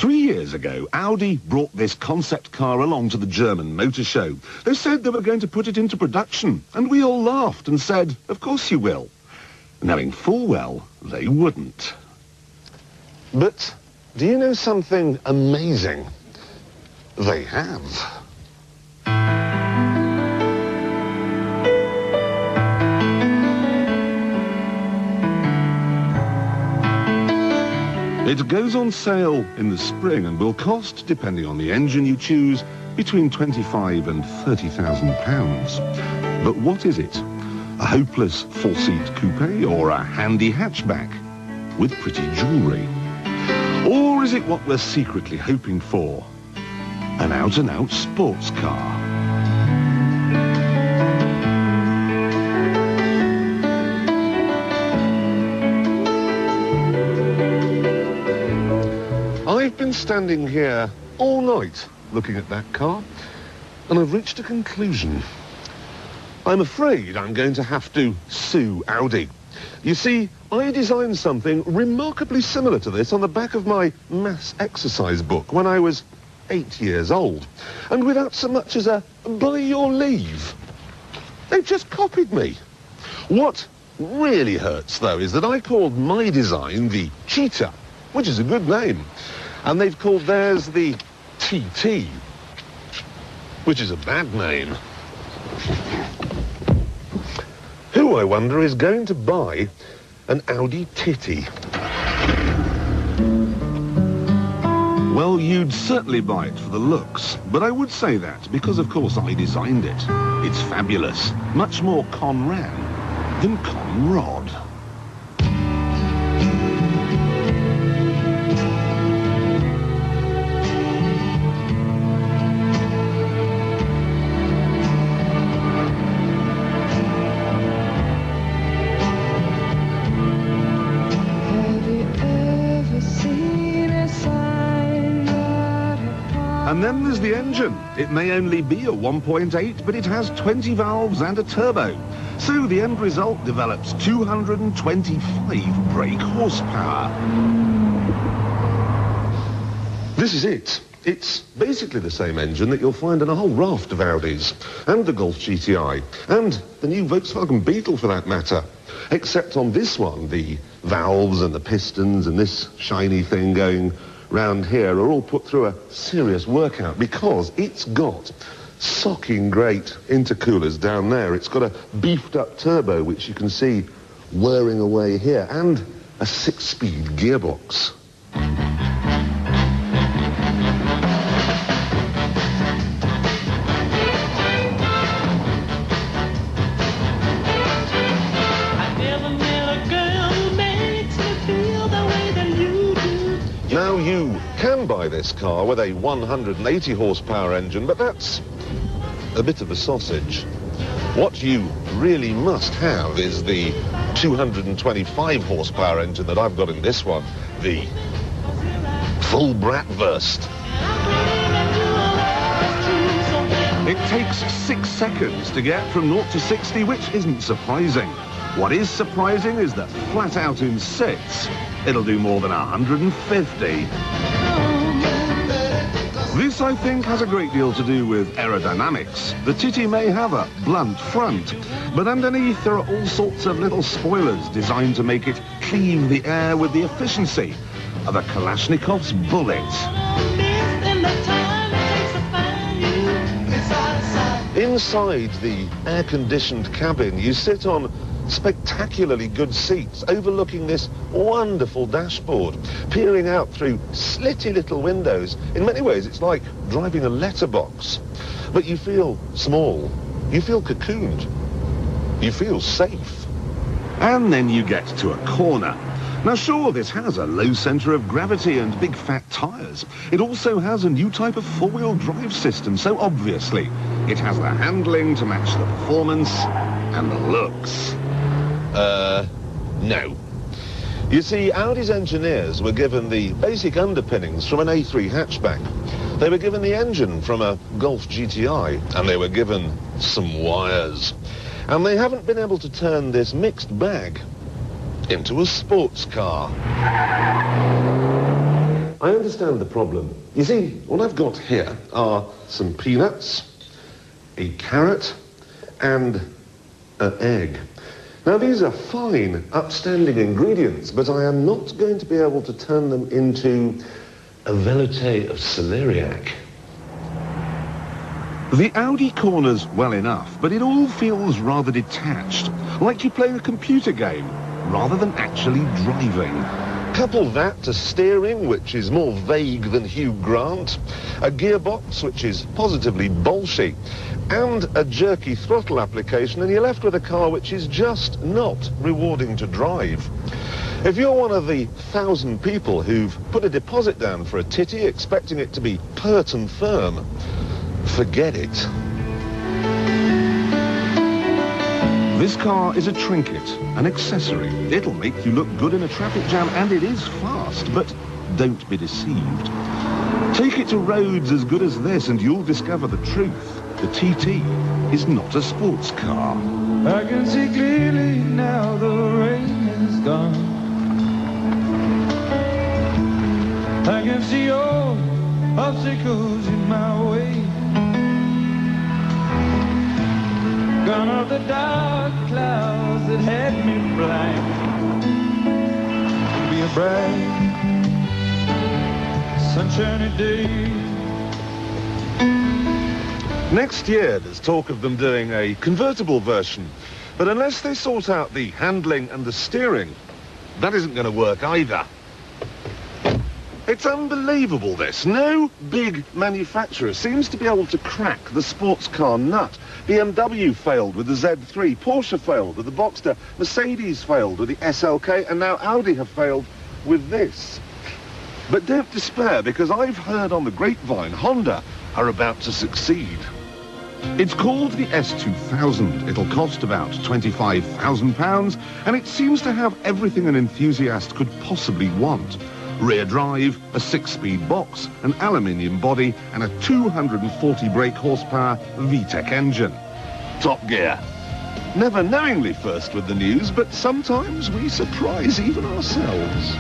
3 years ago, Audi brought this concept car along to the German motor show. They said they were going to put it into production, and we all laughed and said, of course you will, knowing full well they wouldn't. But do you know something amazing? They have. It goes on sale in the spring and will cost, depending on the engine you choose, between £25,000 and £30,000. But what is it? A hopeless four-seat coupe or a handy hatchback with pretty jewellery? Or is it what we're secretly hoping for? An out-and-out sports car? I've been standing here all night looking at that car, and I've reached a conclusion. I'm afraid I'm going to have to sue Audi. You see, I designed something remarkably similar to this on the back of my maths exercise book when I was 8 years old, and without so much as a by your leave. They've just copied me. What really hurts, though, is that I called my design the Cheetah, which is a good name. And they've called theirs the TT, which is a bad name. Who, I wonder, is going to buy an AudiTT? Well, you'd certainly buy it for the looks, but I would say that because, of course, I designed it. It's fabulous, much more Conran than Conrod. And then there's the engine. It may only be a 1.8, but it has 20 valves and a turbo. So the end result develops 225 brake horsepower. This is it. It's basically the same engine that you'll find in a whole raft of Audis, and the Golf GTI, and the new Volkswagen Beetle for that matter. Except on this one, the valves and the pistons and this shiny thing going round here are all put through a serious workout because it's got socking great intercoolers down there. It's got a beefed up turbo, which you can see whirring away here, and a 6-speed gearbox. Now, you can buy this car with a 180 horsepower engine, but that's a bit of a sausage. What you really must have is the 225 horsepower engine that I've got in this one, the full Bratwurst. It takes 6 seconds to get from 0 to 60, which isn't surprising. What is surprising is that flat out in 6, it'll do more than 150. This, I think, has a great deal to do with aerodynamics. The Titty may have a blunt front, but underneath there are all sorts of little spoilers designed to make it cleave the air with the efficiency of a Kalashnikov's bullet. Inside the air-conditioned cabin, you sit on spectacularly good seats overlooking this wonderful dashboard, peering out through slitty little windows. In many ways, it's like driving a letterbox. But you feel small, you feel cocooned, you feel safe. And then you get to a corner. Now, sure, this has a low centre of gravity and big fat tyres. It also has a new type of four-wheel drive system, so obviously it has the handling to match the performance and the looks. No. You see, Audi's engineers were given the basic underpinnings from an A3 hatchback. They were given the engine from a Golf GTI, and they were given some wires. And they haven't been able to turn this mixed bag into a sports car. I understand the problem. You see, what I've got here are some peanuts, a carrot, and an egg. Now, these are fine, upstanding ingredients, but I am not going to be able to turn them into a velouté of celeriac. The Audi corner's well enough, but it all feels rather detached, like you're playing a computer game, rather than actually driving. Couple that to steering, which is more vague than Hugh Grant, a gearbox, which is positively bolshy, and a jerky throttle application, and you're left with a car which is just not rewarding to drive. If you're one of the 1,000 people who've put a deposit down for a titty expecting it to be pert and firm, forget it. This car is a trinket, an accessory. It'll make you look good in a traffic jam, and it is fast, but don't be deceived. Take it to roads as good as this and you'll discover the truth. The TT is not a sports car. I can see clearly now the rain is gone. I can see all obstacles in my way. Gone are the dark clouds that had me blind. It'll be a bright, sunshiny day. Next year, there's talk of them doing a convertible version. But unless they sort out the handling and the steering, that isn't going to work either. It's unbelievable, this. No big manufacturer seems to be able to crack the sports car nut. BMW failed with the Z3, Porsche failed with the Boxster, Mercedes failed with the SLK, and now Audi have failed with this. But don't despair, because I've heard on the grapevine Honda are about to succeed. It's called the S2000. It'll cost about £25,000, and it seems to have everything an enthusiast could possibly want. Rear drive, a 6-speed box, an aluminium body, and a 240 brake horsepower VTEC engine. TopGear. Never knowingly first with the news, but sometimes we surprise even ourselves.